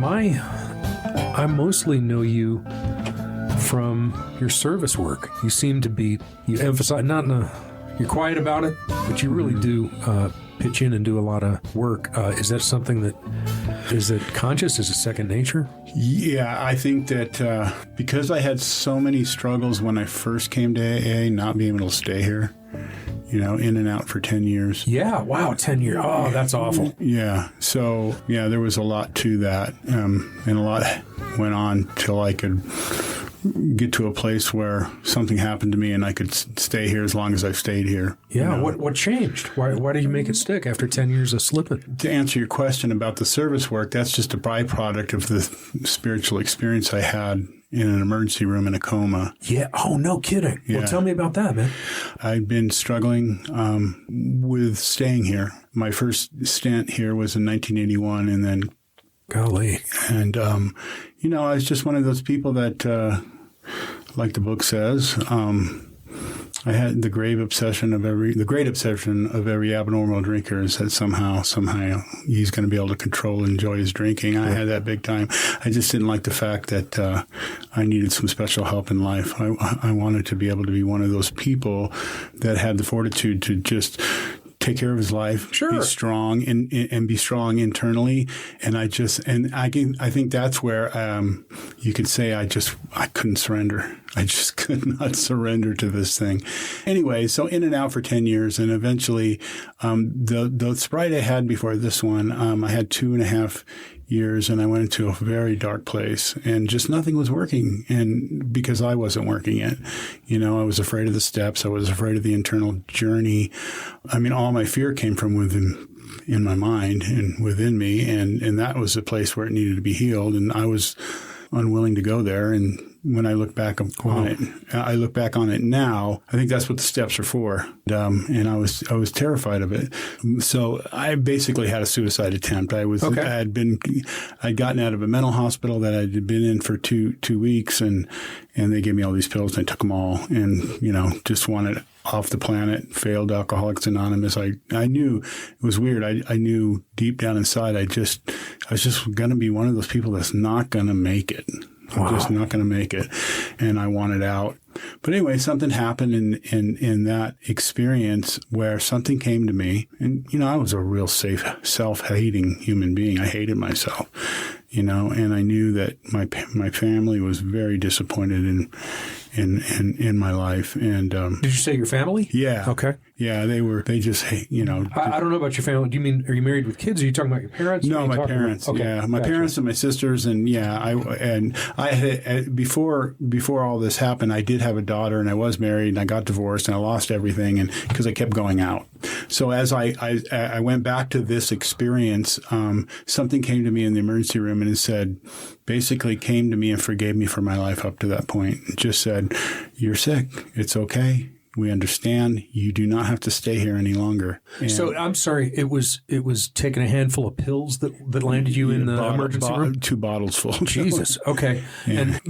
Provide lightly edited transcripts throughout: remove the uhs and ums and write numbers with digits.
I mostly know you from your service work. You seem to be, you emphasize, you're quiet about it, but you really do pitch in and do a lot of work. Is that something that, is it conscious? Is it second nature? Yeah, I think that because I had so many struggles when I first came to AA, not being able to stay here, in and out for 10 years. Yeah, wow, 10 years. Oh, that's awful. Yeah, so, there was a lot to that, and a lot went on till I could get to a place where something happened to me and I could stay here as long as I've stayed here. Yeah, what changed? Why did you make it stick after 10 years of slipping? To answer your question about the service work, that's just a byproduct of the spiritual experience I had in an emergency room in a coma. Yeah. Oh, no kidding. Yeah. Well, tell me about that, man. I've been struggling with staying here. My first stint here was in 1981, and then golly. And, I was just one of those people that, like the book says, I had the great obsession of every abnormal drinker is that somehow he's going to be able to control and enjoy his drinking. I had that big time. I just didn't like the fact that I needed some special help in life. I wanted to be able to be one of those people that had the fortitude to just take care of his life, sure, be strong and be strong internally. And I think that's where you could say I couldn't surrender. I just could not surrender to this thing. Anyway, so in and out for 10 years. And eventually, the sobriety I had before this one, I had 2.5 years, and I went into a very dark place, and just nothing was working. And because I wasn't working it, I was afraid of the steps. I was afraid of the internal journey. I mean, all my fear came from within, in my mind and within me. And that was a place where it needed to be healed. And I was unwilling to go there. And when I look back on it now, I think that's what the steps are for. And I was terrified of it. So I basically had a suicide attempt. I'd gotten out of a mental hospital that I had been in for two weeks, and they gave me all these pills, and I took them all, and just wanted off the planet. Failed Alcoholics Anonymous. I knew it was weird. I knew deep down inside I was just going to be one of those people that's not going to make it. I'm just not going to make it. And I wanted out. But anyway, something happened in that experience where something came to me. And, I was a real self-hating human being. I hated myself, and I knew that my family was very disappointed in my life. And did you say your family? Yeah. Okay. Yeah, they just hate, I don't know about your family. Do you mean, are you married with kids? Are you talking about your parents? No, my parents. Okay. Yeah, my parents and my sisters, and I had before all this happened, I did have a daughter, and I was married, and I got divorced, and I lost everything, and because I kept going out. So as I went back to this experience, something came to me in the emergency room, and it said, basically came to me and forgave me for my life up to that point. It just said, "You're sick. It's okay. We understand. You do not have to stay here any longer." And so I'm sorry. It was taking a handful of pills that landed you in the emergency room? 2 bottles full. Jesus. Okay. Yeah. And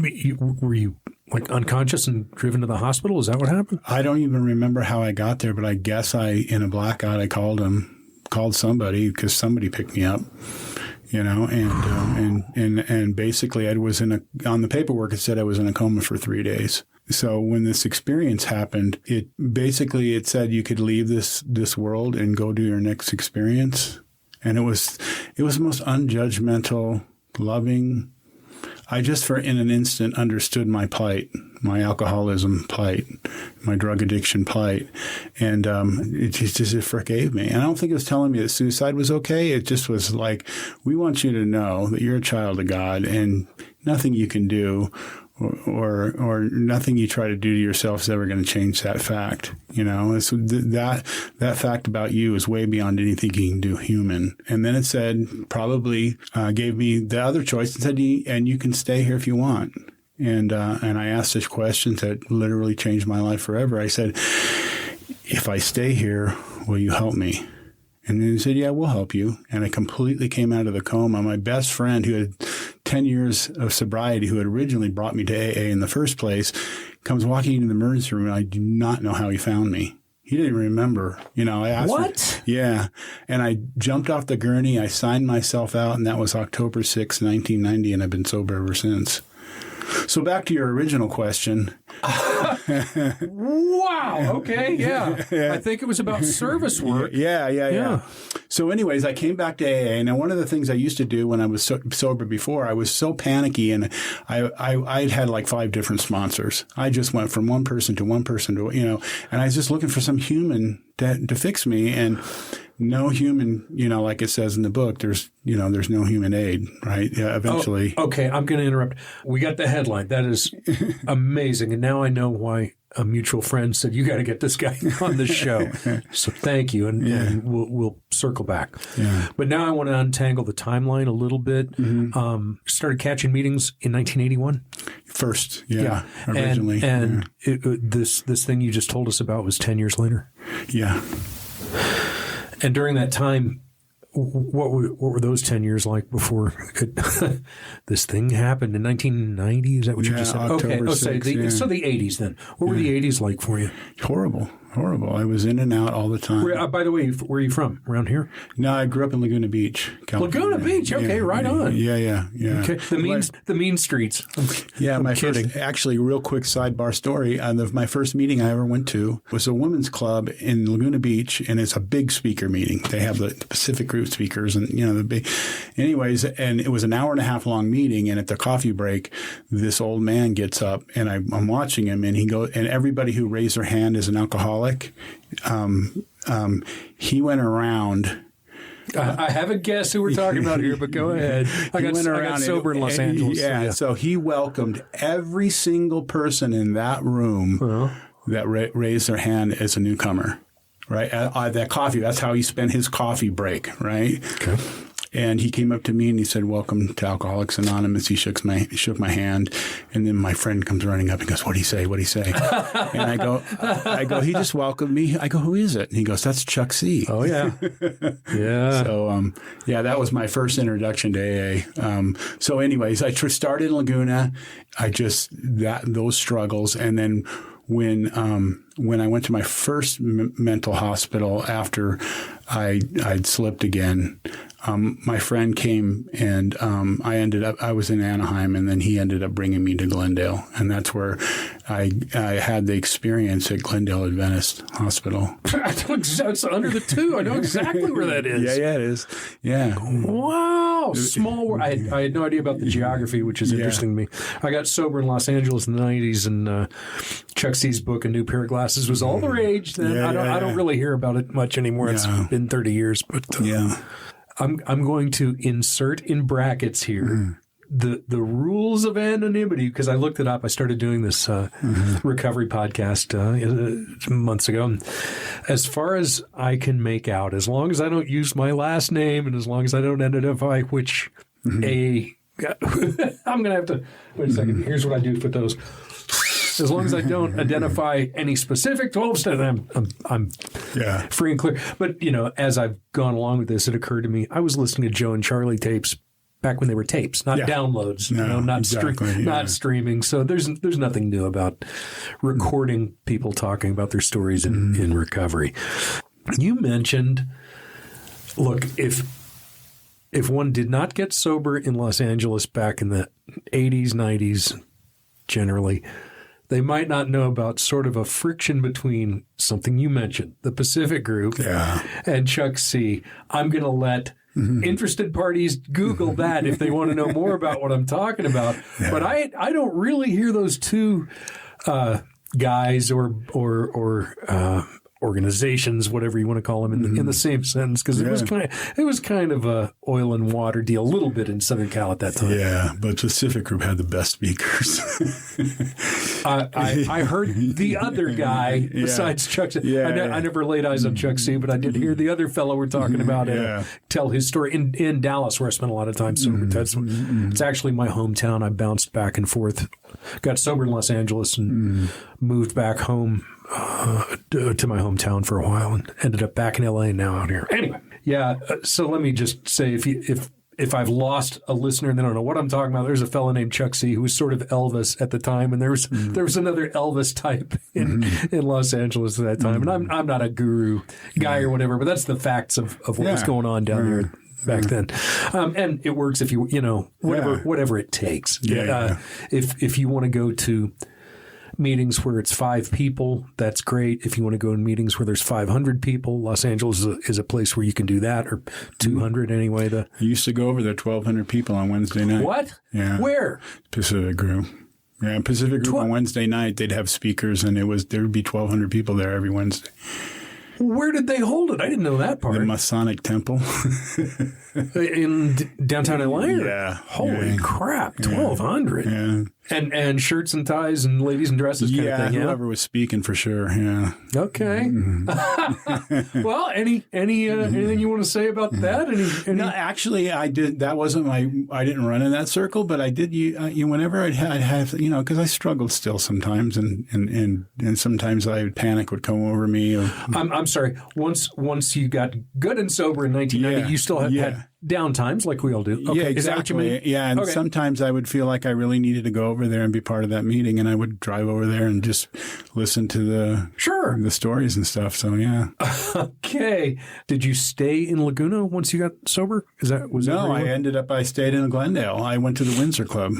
were you like unconscious and driven to the hospital? Is that what happened? I don't even remember how I got there, but I guess in a blackout, I called somebody because somebody picked me up. And basically I was on the paperwork, it said I was in a coma for 3 days. So when this experience happened, it said you could leave this world and go do your next experience. And it was the most unjudgmental, loving. I just in an instant understood my plight, my alcoholism plight, my drug addiction plight. And it forgave me. And I don't think it was telling me that suicide was okay. It just was like, we want you to know that you're a child of God, and nothing you can do or nothing you try to do to yourself is ever going to change that fact. It's that fact about you is way beyond anything you can do human. And then it said, probably gave me the other choice and said, and you can stay here if you want. And I asked this question that literally changed my life forever. I said, if I stay here, will you help me? And then he said, yeah, we'll help you. And I completely came out of the coma. My best friend, who had 10 years of sobriety, who had originally brought me to AA in the first place, comes walking into the emergency room, and I do not know how he found me. He didn't remember. I asked What? Yeah. And I jumped off the gurney. I signed myself out, and that was October 6, 1990, and I've been sober ever since. So back to your original question. Wow. Okay. Yeah. I think it was about service work. Yeah. So anyways, I came back to AA. Now, one of the things I used to do when I was sober before, I was so panicky, and I'd had like 5 different sponsors. I just went from one person to one person to, and I was just looking for some human to fix me. And no human, like it says in the book, there's no human aid, right? Yeah, eventually. Oh, okay, I'm going to interrupt. We got the headline. That is amazing. And now I know why a mutual friend said, you got to get this guy on the show. So thank you. And we'll circle back. Yeah. But now I want to untangle the timeline a little bit. Mm-hmm. Started catching meetings in 1981. First, originally. And this thing you just told us about was 10 years later. Yeah. And during that time, what were those 10 years like before this thing happened in 1990? Is that what you just said? October 6, So the 80s then. What were the 80s like for you? Horrible. I was in and out all the time. By the way, where are you from? Around here? No, I grew up in Laguna Beach, California. Laguna Beach. Okay, right on. Yeah. Okay. The mean streets. I'm kidding. Actually, real quick sidebar story. My first meeting I ever went to was a women's club in Laguna Beach, and it's a big speaker meeting. They have the Pacific Group speakers, and the big. Anyways, and it was an hour and a half long meeting, and at the coffee break, this old man gets up, and I'm watching him, and he goes, and everybody who raised their hand is an alcoholic. He went around. I have a guess who we're talking about here, but go ahead. I got sober in Los Angeles. So he welcomed every single person in that room that raised their hand as a newcomer, right? That coffee, that's how he spent his coffee break, right? Okay. And he came up to me and he said, "Welcome to Alcoholics Anonymous." He shook my hand, and then my friend comes running up and goes, "What'd he say? What'd he say?" And I go, "He just welcomed me." I go, "Who is it?" And he goes, "That's Chuck C." Oh yeah, yeah. So that was my first introduction to AA. So anyways, I started in Laguna. Those struggles, and then when I went to my first mental hospital after I'd slipped again. My friend came, and I was in Anaheim, and then he ended up bringing me to Glendale, and that's where I had the experience at Glendale Adventist Hospital. It's under the 2. I know exactly where that is. Yeah, it is. Yeah. Wow. Small world. I had no idea about the geography, which is interesting to me. I got sober in Los Angeles in the 90s, and Chuck C's book, A New Pair of Glasses, was all the rage then. I don't really hear about it much anymore. It's been 30 years. But I'm going to insert in brackets here the rules of anonymity, because I looked it up. I started doing this recovery podcast months ago. As far as I can make out, as long as I don't use my last name and as long as I don't identify which I'm going to have to wait a second. Here's what I do with those. As long as I don't identify any specific 12 steps, I'm free and clear. But, as I've gone along with this, it occurred to me, I was listening to Joe and Charlie tapes back when they were tapes, not downloads, not streaming. So there's nothing new about recording people talking about their stories in recovery. You mentioned, look, if one did not get sober in Los Angeles back in the 80s, 90s, generally, they might not know about sort of a friction between something you mentioned, the Pacific Group, and Chuck C. I'm going to let interested parties Google that if they want to know more about what I'm talking about. Yeah. But I don't really hear those two guys or organizations, whatever you want to call them, in the same sentence, because it was kind of a oil and water deal a little bit in Southern Cal at that time. Yeah, but Pacific Group had the best speakers. I heard the other guy besides Chuck C. I never laid eyes on Chuck C., but I did hear the other fellow we're talking about tell his story in Dallas, where I spent a lot of time sober. It's actually my hometown. I bounced back and forth, got sober in Los Angeles and moved back home to my hometown for a while and ended up back in LA and now out here. Anyway, so let me just say, if if I've lost a listener and they don't know what I'm talking about, there's a fellow named Chuck C who was sort of Elvis at the time, and there was another Elvis type in Los Angeles at that time. And I'm not a guru guy or whatever, but that's the facts of what was going on down there back then. And it works if whatever it takes. If you want to go to meetings where it's 5 people, that's great. If you want to go in meetings where there's 500 people, Los Angeles is a place where you can do that, or 200 anyway. I used to go over there, 1,200 people on Wednesday night. What? Yeah. Where? Pacific Group. Yeah, Pacific Group on Wednesday night, they'd have speakers, and there would be 1,200 people there every Wednesday. Where did they hold it? I didn't know that part. The Masonic Temple. In downtown Atlanta? Yeah. Holy crap, 1,200. Yeah. And shirts and ties and ladies in dresses kind of thing, yeah? Whoever was speaking for sure, yeah. Okay. Well, anything you want to say about that? No, actually, I did. That wasn't I didn't run in that circle, but I did. Whenever I'd have, because I struggled still sometimes, and sometimes panic would come over me. I'm sorry. Once you got good and sober in 1990, you still had down times like we all do. Okay. Yeah, exactly. Is that what you mean? Yeah, and sometimes I would feel like I really needed to go over there and be part of that meeting, and I would drive over there and just listen to the stories and stuff. So yeah. Okay. Did you stay in Laguna once you got sober? I stayed in Glendale. I went to the Windsor Club.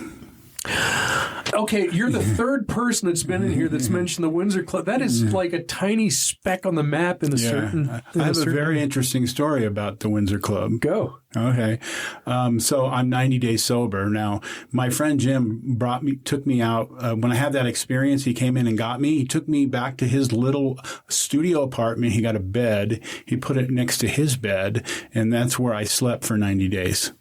Okay, you're the third person that's been in here that's mentioned the Windsor Club. That is like a tiny speck on the map in a certain... I have a very interesting story about the Windsor Club. Go. Okay. So I'm 90 days sober. Now, my friend Jim took me out. When I had that experience, he came in and got me. He took me back to his little studio apartment. He got a bed. He put it next to his bed, and that's where I slept for 90 days.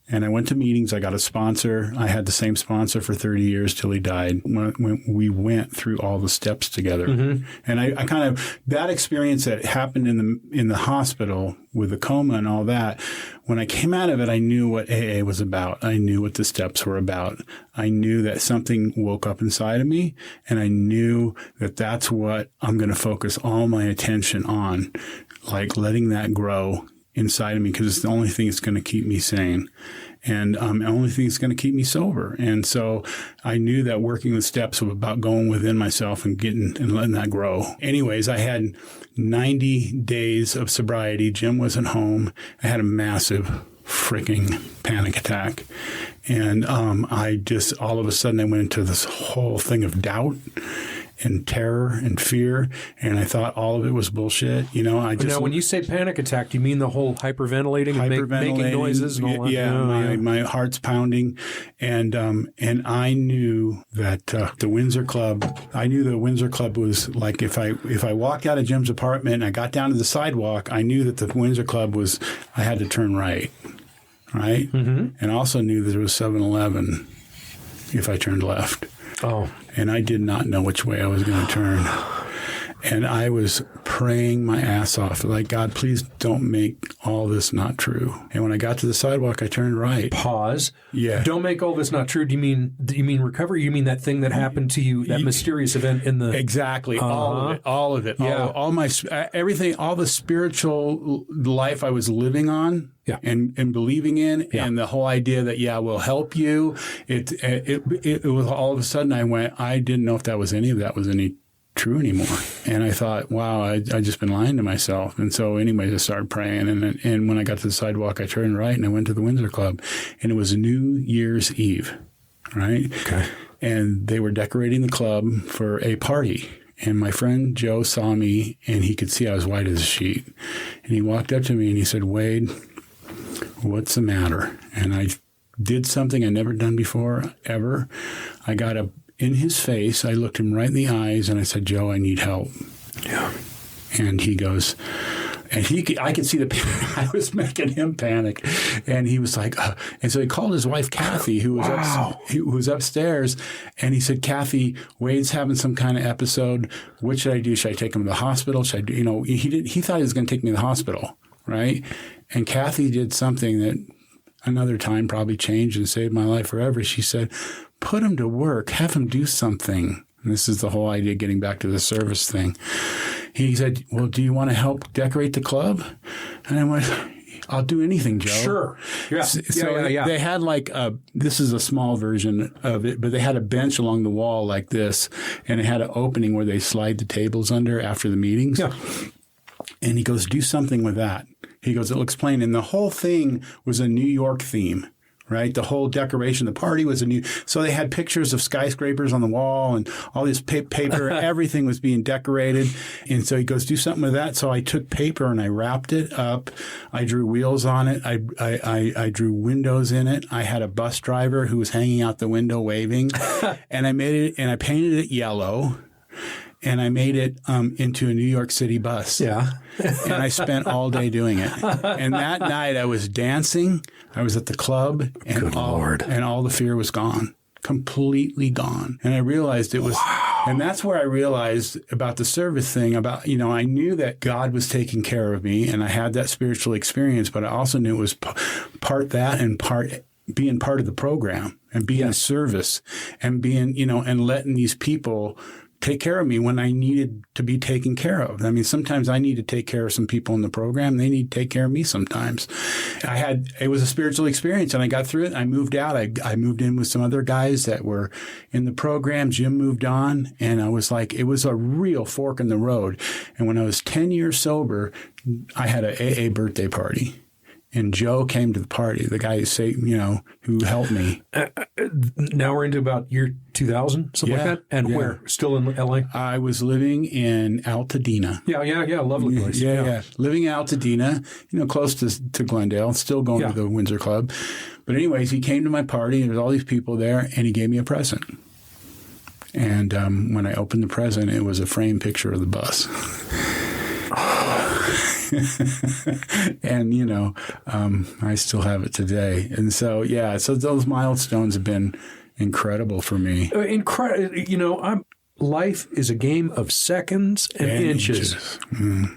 And I went to meetings. I got a sponsor. I had the same sponsor for 30 years till he died. When we went through all the steps together. Mm-hmm. And I kind of, that experience that happened in the hospital with the coma and all that, when I came out of it, I knew what AA was about. I knew what the steps were about. I knew that something woke up inside of me, and I knew that that's what I'm going to focus all my attention on, like letting that grow inside of me, because it's the only thing that's going to keep me sane, and the only thing that's going to keep me sober. And so I knew that working the steps was about going within myself and letting that grow. Anyways, I had 90 days of sobriety. Jim wasn't home. I had a massive freaking panic attack. And I just, all of a sudden, I went into this whole thing of doubt and terror and fear, and I thought all of it was bullshit. Now, when you say panic attack, do you mean the whole hyperventilating and making noises and all that? Yeah, my heart's pounding, and I knew that the Windsor Club. I knew the Windsor Club was like, if I walked out of Jim's apartment and I got down to the sidewalk, I knew that the Windsor Club was. I had to turn right, mm-hmm. And I also knew that there was 7-Eleven if I turned left. Oh. And I did not know which way I was going to turn. And I was praying my ass off, like, God, please don't make all this not true. And when I got to the sidewalk, I turned right. Pause. Yeah. Don't make all this not true. Do you mean recovery? You mean that thing that happened to you, that mysterious event in the... Exactly. All of it. Yeah. All my, everything, all the spiritual life I was living on. Yeah. And believing in, and the whole idea that, we'll help you. It was all of a sudden I didn't know if any of that was any true anymore. And I thought, wow, I just been lying to myself. And so anyways, I started praying. And when I got to the sidewalk, I turned right and I went to the Windsor Club. And it was New Year's Eve, right? Okay. And they were decorating the club for a party. And my friend Joe saw me, and he could see I was white as a sheet. And he walked up to me and he said, Wade, what's the matter? And I did something I'd never done before, ever. I got up in his face. I looked him right in the eyes, and I said, Joe, I need help. Yeah. And he goes, and I could see I was making him panic. And he was like, and so he called his wife, Kathy, who was upstairs. And he said, Kathy, Wade's having some kind of episode. What should I do? Should I take him to the hospital? Should I do, he thought he was going to take me to the hospital. Right. And Kathy did something that another time probably changed and saved my life forever. She said, put him to work, have him do something. And this is the whole idea, getting back to the service thing. He said, well, do you want to help decorate the club? And I went, I'll do anything, Joe. Sure. Yeah. So yeah. they had like this is a small version of it, but they had a bench along the wall like this, and it had an opening where they slide the tables under after the meetings. Yeah. And he goes, do something with that. He goes, it looks plain. And the whole thing was a New York theme, right? The whole decoration, the party was so they had pictures of skyscrapers on the wall and all this paper, everything was being decorated. And so he goes, do something with that. So I took paper and I wrapped it up. I drew wheels on it. I drew windows in it. I had a bus driver who was hanging out the window waving and I painted it yellow. And I made it into a New York City bus. Yeah. And I spent all day doing it. And that night I was dancing. I was at the club. And Good Lord. And all the fear was gone. Completely gone. And I realized it was, and that's where I realized about the service thing, about, I knew that God was taking care of me and I had that spiritual experience, but I also knew it was part that and part being part of the program and being a service and being, and letting these people take care of me when I needed to be taken care of. I mean, sometimes I need to take care of some people in the program. They need to take care of me sometimes. It was a spiritual experience and I got through it. I moved out. I moved in with some other guys that were in the program. Jim moved on and I was like, it was a real fork in the road. And when I was 10 years sober, I had an AA birthday party. And Joe came to the party, the guy who helped me. Now we're into about year 2000, something like that? And where? Still in L.A.? I was living in Altadena. Yeah. Lovely place. Yeah. Living in Altadena, close to Glendale, still going to the Windsor Club. But anyways, he came to my party. There was all these people there, and he gave me a present. And when I opened the present, it was a framed picture of the bus. And, I still have it today. And so, so those milestones have been incredible for me. Life is a game of seconds and inches.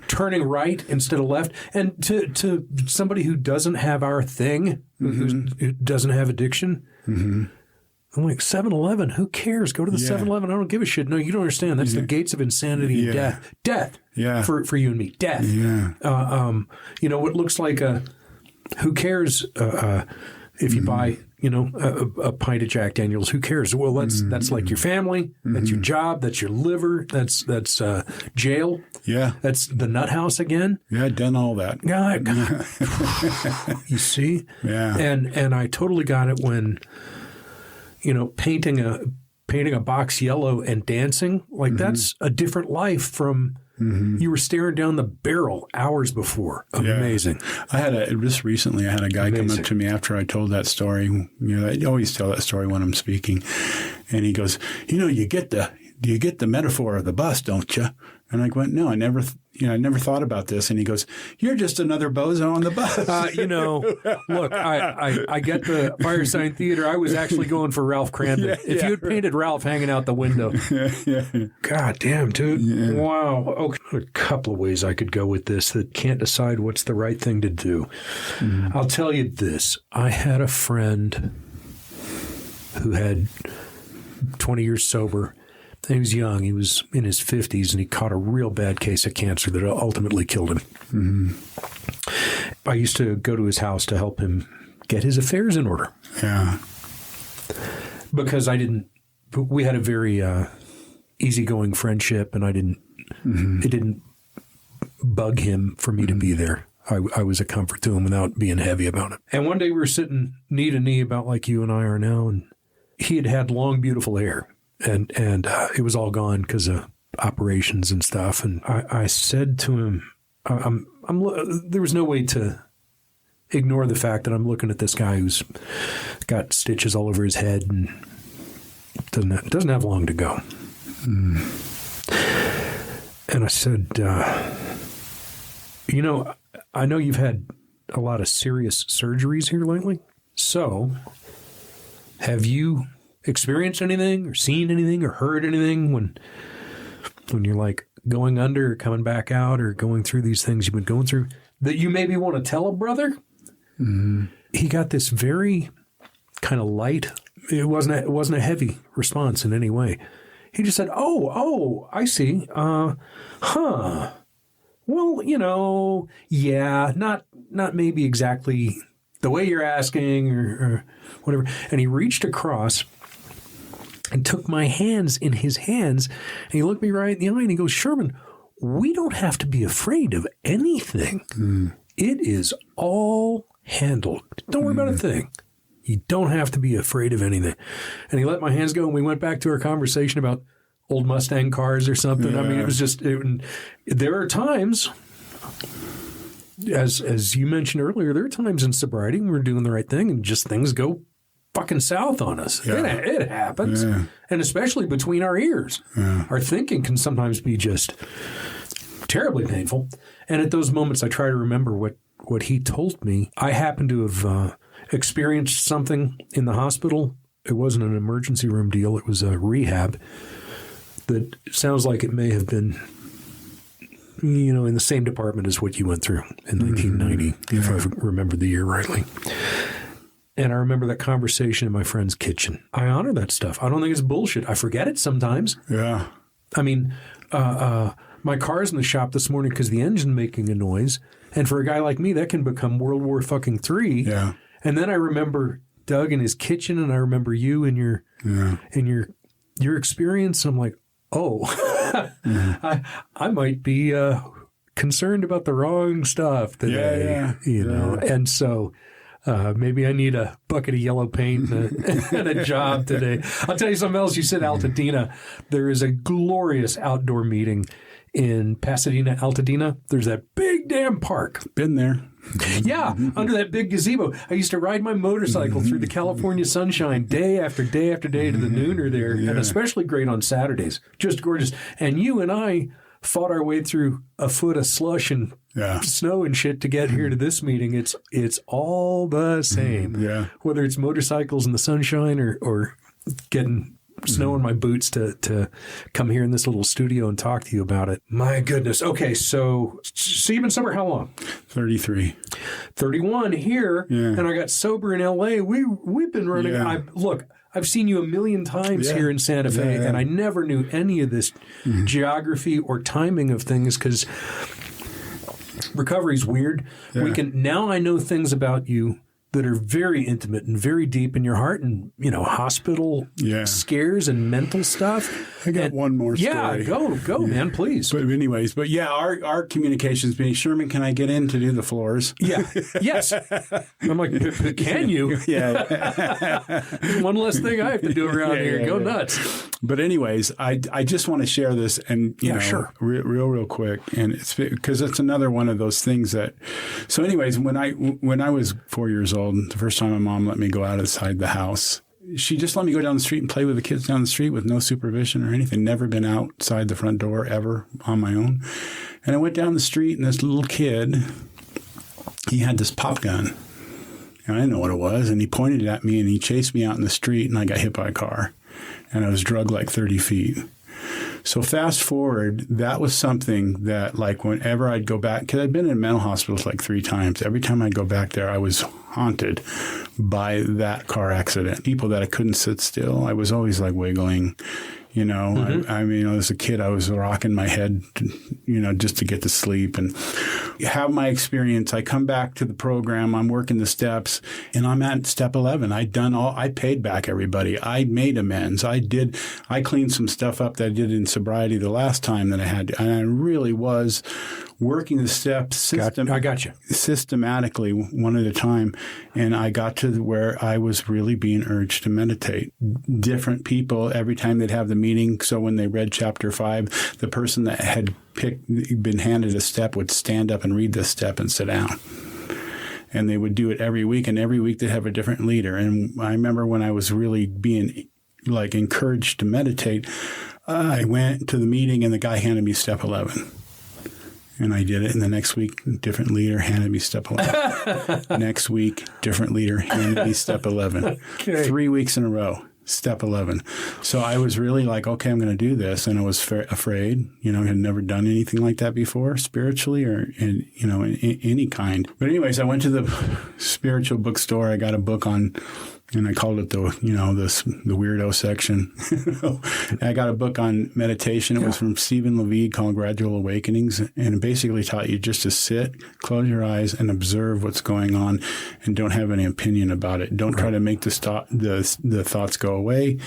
Turning right instead of left. And to somebody who doesn't have our thing, who doesn't have addiction, I'm like, 7-Eleven, who cares? Go to the 7-Eleven. I don't give a shit. No, you don't understand. That's the gates of insanity and death. Death. Yeah. For you and me. Death. Yeah. What looks like who cares if you buy, a pint of Jack Daniels? Who cares? Well, that's like your family. That's your job. That's your liver. That's jail. Yeah. That's the nut house again. Yeah, I'd done all that. God. You see? Yeah. And I totally got it when, painting a box yellow and dancing, like that's a different life from you were staring down the barrel hours before. Amazing. Just recently I had a guy come up to me after I told that story. I always tell that story when I'm speaking. And he goes, you get the metaphor of the bus, don't you? And I went, no, I never thought about this. And he goes, you're just another bozo on the bus. Look, I get the Firesign Theater. I was actually going for Ralph Cramden. If you had painted Ralph hanging out the window. God damn, dude. Yeah. Wow. Okay. A couple of ways I could go with this that can't decide what's the right thing to do. I'll tell you this. I had a friend who had 20 years sober. He was young. He was in his 50s, and he caught a real bad case of cancer that ultimately killed him. I used to go to his house to help him get his affairs in order. Yeah. Because we had a very easygoing friendship, and it didn't bug him for me to be there. I was a comfort to him without being heavy about it. And one day we were sitting knee to knee about like you and I are now, and he had long, beautiful hair. And it was all gone because of operations and stuff. And I said to him, there was no way to ignore the fact that I'm looking at this guy who's got stitches all over his head and doesn't have long to go. And I said, I know you've had a lot of serious surgeries here lately. So have you experienced anything or seen anything or heard anything when you're like going under or coming back out or going through these things you've been going through that you maybe want to tell a brother? He got this very kind of light. It wasn't a heavy response in any way. He just said, oh, I see. Well, not not maybe exactly the way you're asking or whatever. And he reached across and took my hands in his hands, and he looked me right in the eye, and he goes, Sherman, we don't have to be afraid of anything. It is all handled. Don't worry about a thing. You don't have to be afraid of anything. And he let my hands go, and we went back to our conversation about old Mustang cars or something. I mean, it was just, there are times, as you mentioned earlier, there are times in sobriety when we're doing the right thing and just things go fucking south on us. Yeah. It happens. Yeah. And especially between our ears. Yeah. Our thinking can sometimes be just terribly painful. And at those moments, I try to remember what he told me. I happen to have experienced something in the hospital. It wasn't an emergency room deal. It was a rehab that sounds like it may have been, in the same department as what you went through in 1990, if I remember the year rightly. And I remember that conversation in my friend's kitchen. I honor that stuff. I don't think it's bullshit. I forget it sometimes. Yeah. I mean, my car's in the shop this morning because the engine's making a noise. And for a guy like me, that can become World War fucking III. Yeah. And then I remember Doug in his kitchen, and I remember you and your experience. I'm like, oh, I might be concerned about the wrong stuff today. Yeah. And so maybe I need a bucket of yellow paint and a job today. I'll tell you something else. You said Altadena. There is a glorious outdoor meeting in Pasadena, Altadena. There's that big damn park. Been there. Yeah, under that big gazebo. I used to ride my motorcycle through the California sunshine day after day after day to the nooner there, and especially great on Saturdays. Just gorgeous. And you and I fought our way through a foot of slush and snow and shit to get here to this meeting. It's all the same. Yeah. Whether it's motorcycles in the sunshine or getting snow in my boots to come here in this little studio and talk to you about it. My goodness. Okay, so you've been sober how long? 33. 31 here, and I got sober in L.A. We've been running. Yeah. I've seen you a million times here in Santa Fe, and I never knew any of this geography or timing of things because recovery's weird. Yeah. Now I know things about you that are very intimate and very deep in your heart, and hospital scares and mental stuff. I got one more story. Yeah, go, man, please. But anyways, our communications being, Sherman, can I get in to do the floors? Yeah, yes. I'm like, can you? Yeah. One less thing I have to do around here. Go nuts. But anyways, I just want to share this, and sure, real quick, and it's because it's another one of those things that. So, anyways, when I was 4 years old, the first time my mom let me go outside the house, she just let me go down the street and play with the kids down the street with no supervision or anything. Never been outside the front door ever on my own. And I went down the street, and this little kid, he had this pop gun. And I didn't know what it was. And he pointed it at me, and he chased me out in the street, and I got hit by a car. And I was drugged like 30 feet. So fast forward, that was something that, like, whenever I'd go back, because I'd been in mental hospitals like 3 times. Every time I'd go back there, I was haunted by that car accident. People that I couldn't sit still. I was always like wiggling. I mean, as a kid, I was rocking my head, just to get to sleep and have my experience. I come back to the program, I'm working the steps, and I'm at step 11. I paid back everybody. I made amends. I cleaned some stuff up that I did in sobriety the last time that I had to, and I really was working the steps I got you. Systematically, one at a time. And I got to where I was really being urged to meditate. Different people, every time they'd have the meeting. So when they read chapter 5, the person that had been handed a step would stand up and read this step and sit down. And they would do it every week. And every week they'd have a different leader. And I remember when I was really being encouraged to meditate, I went to the meeting and the guy handed me step 11. And I did it. And the next week, different leader handed me step 11. Next week, different leader handed me step 11. Okay. 3 weeks in a row, step 11. So I was really like, okay, I'm going to do this. And I was afraid, I had never done anything like that before, spiritually or in any kind. But anyways, I went to the spiritual bookstore. I got a book on And I called it the weirdo section. I got a book on meditation. It was from Stephen Levine called Gradual Awakenings. And it basically taught you just to sit, close your eyes, and observe what's going on and don't have any opinion about it. Don't try to make the thoughts go away.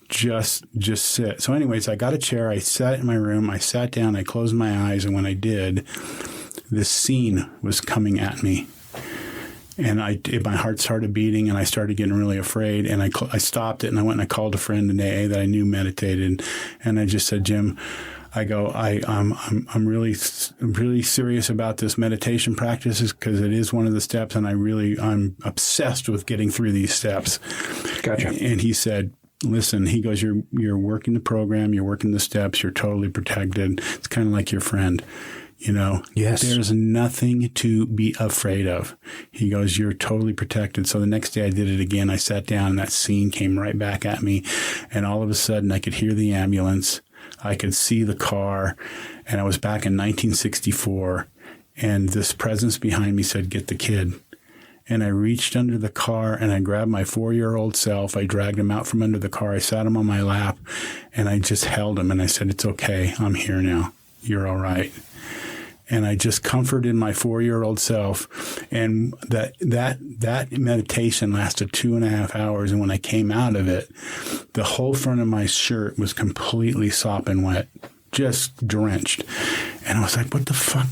Just sit. So anyways, I got a chair. I sat in my room. I sat down. I closed my eyes. And when I did, this scene was coming at me. And my heart started beating, and I started getting really afraid. And I stopped it, and I went and I called a friend in AA that I knew meditated, and I just said, Jim, I'm really serious about this meditation practice because it is one of the steps, and I'm obsessed with getting through these steps. Gotcha. And he said, listen, he goes, you're working the program, you're working the steps, you're totally protected. It's kind of like your friend. Yes. There's nothing to be afraid of. He goes, you're totally protected. So the next day I did it again. I sat down and that scene came right back at me. And all of a sudden I could hear the ambulance. I could see the car. And I was back in 1964. And this presence behind me said, get the kid. And I reached under the car and I grabbed my 4-year-old self. I dragged him out from under the car. I sat him on my lap and I just held him. And I said, it's okay. I'm here now. You're all right. And I just comforted my 4-year-old self. And that meditation lasted 2.5 hours. And when I came out of it, the whole front of my shirt was completely sopping wet, just drenched. And I was like, what the fuck?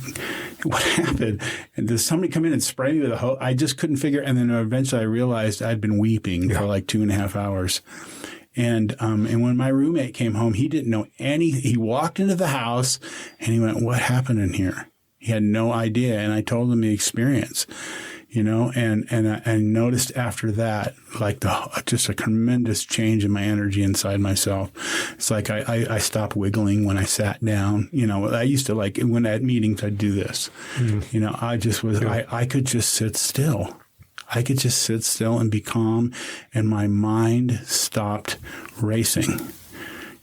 What happened? And did somebody come in and spray me with a hose? I just couldn't figure. And then eventually I realized I'd been weeping for like 2.5 hours. And when my roommate came home, he didn't know he walked into the house and he went, what happened in here? He had no idea. And I told him the experience, and I noticed after that, like just a tremendous change in my energy inside myself. It's like I stopped wiggling when I sat down. I used to when at meetings, I'd do this, I just was, I could just sit still. I could just sit still and be calm, and my mind stopped racing,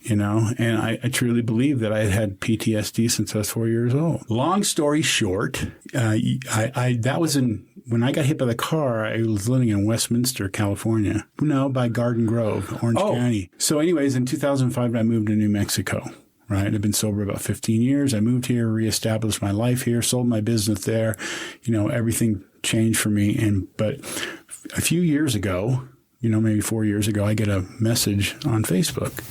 and I truly believe that I had PTSD since I was 4 years old. Long story short, that was when I got hit by the car. I was living in Westminster, California. No, by Garden Grove, Orange County. So anyways, in 2005, I moved to New Mexico. Right. I've been sober about 15 years. I moved here, reestablished my life here, sold my business there. Everything changed for me. But a few years ago, maybe 4 years ago, I get a message on Facebook.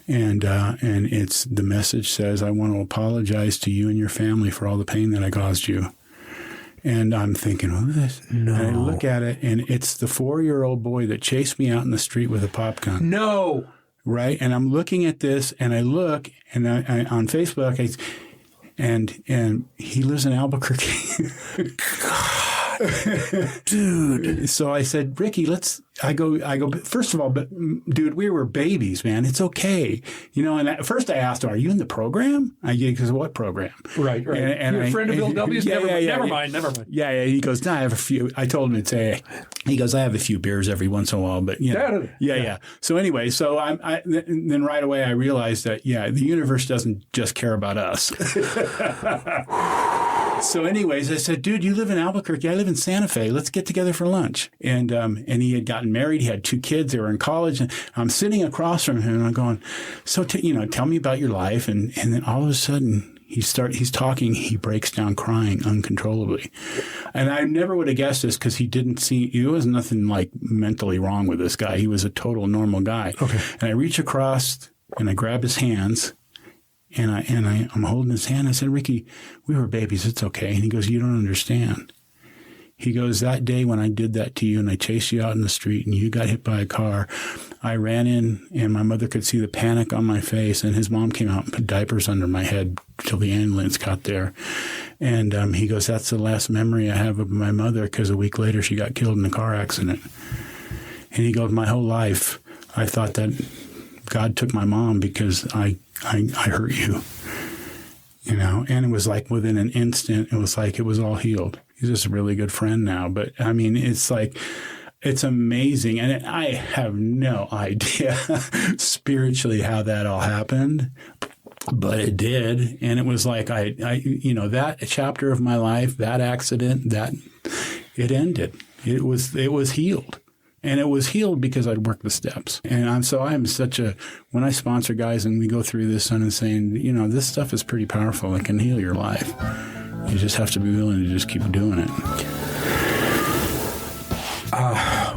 And the message says, I want to apologize to you and your family for all the pain that I caused you. And I'm thinking, what is this? No. And I look at it, and it's the 4-year-old boy that chased me out in the street with a pop gun. No. Right. And I'm looking at this, and I look, and I on Facebook, and he lives in Albuquerque. God, dude. So I said, Ricky, I go, first of all, but dude, we were babies, man. It's okay. And at first I asked him, are you in the program? Because what program? Right. And you're a friend of Bill W's? Never mind. Yeah. He goes, no, I have a few. I told him it's AA. He goes, I have a few beers every once in a while, but Yeah. So anyway, then right away I realized that, the universe doesn't just care about us. So anyways, I said, dude, you live in Albuquerque. I live in Santa Fe. Let's get together for lunch. And he had gotten married. He had 2 kids. They were in college. And I'm sitting across from him, and I'm going, so, tell me about your life. And then all of a sudden he's talking. He breaks down crying uncontrollably. And I never would have guessed this because he was nothing like mentally wrong with this guy. He was a total normal guy. Okay. And I reach across and I grab his hands. And I'm holding his hand. I said, Ricky, we were babies. It's okay. And he goes, you don't understand. He goes, that day when I did that to you and I chased you out in the street and you got hit by a car, I ran in and my mother could see the panic on my face, and his mom came out and put diapers under my head till the ambulance got there. And he goes, that's the last memory I have of my mother, because a week later she got killed in a car accident. And he goes, my whole life I thought that God took my mom because I hurt you, and it was like within an instant, it was like it was all healed. He's just a really good friend now. But I mean, it's amazing. And I have no idea spiritually how that all happened, but it did. And it was like, that chapter of my life, that accident, it ended. It was healed. And it was healed because I'd worked the steps. And when I sponsor guys and we go through this and saying, this stuff is pretty powerful. It can heal your life. You just have to be willing to just keep doing it.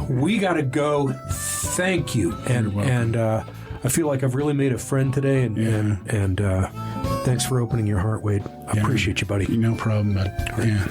We got to go. Thank you. And I feel like I've really made a friend today. And thanks for opening your heart, Wade. I appreciate you, buddy. No problem, bud. Yeah.